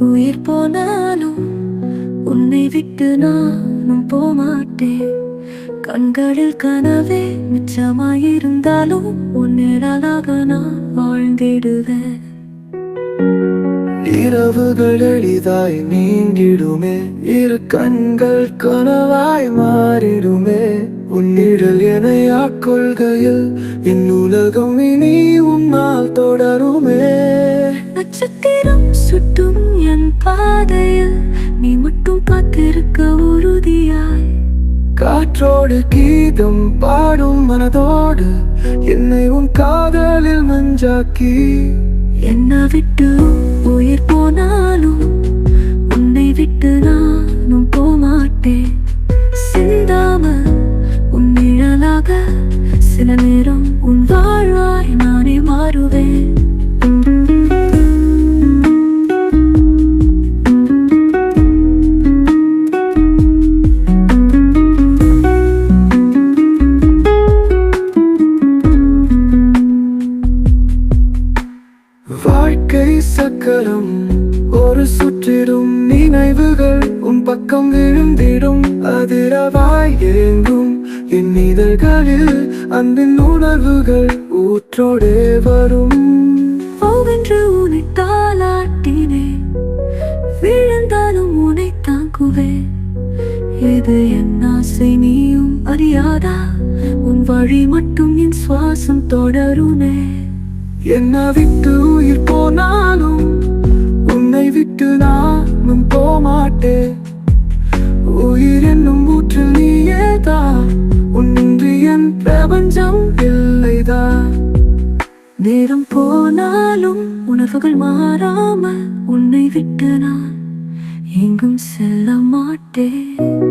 உயிர் போனாலும் உன்னை விட்டு நானும் போமாட்டேன். கண்களில் கனவே மிச்சமாயிருந்தாலும் உன்னிழலாக நான் வாழ்ந்திடுவேன். இரவுகள் எளிதாய் நீங்கிடுமே, இரு கண்கள் கனவாய் மாறிடுமே. உன்னிடல் என ஆட்கொள்கையில் என் உலகம் இனி உன்னால் தொடருமே. நட்சத்திரம் சுட்டும் என் பாதையில் நீ மட்டும் காத்திருக்க உறுதியாய். காற்றோடு கீதம் பாடும் மனதோடு என்னை உன் காதலில் மஞ்சாக்கி. என்னை விட்டு உயிர் போனாலும் உன்னை விட்டு நானும் போமாட்டேன். சிந்தாமல் உன் நிழலாக சில நேரம் உன் வாழ்வாய் நானே மாறுவேன். வாழ்க்கை சக்கரம் ஒரு சுற்றிடும், நினைவுகள் உன் பக்கம் விழுந்திடும். அதிரவாய் ஏங்கும் என் இதழ்களில் அன்பின் உணர்வுகள் ஊற்றோடே வரும். ஓவென்று உன்னை தாளாட்டினேன், விழுந்தாலும் உன்னை தாங்குவேன். இது என் ஆசை நீயும் அறியாதா, உன் வழி மட்டும் என் சுவாசம் தொடருமே. என்னை விட்டு உயிர் போனாலும் உன்னை விட்டு நானும் போமாட்டேன். உயிர் என்னும் ஊற்று நீயேதான், உன்னின்றி என் பிரபஞ்சம் இல்லைதான். நேரம் போனாலும் உணர்வுகள் மாறாமல் உன்னை விட்டு நான் எங்கும் செல்ல மாட்டேன்.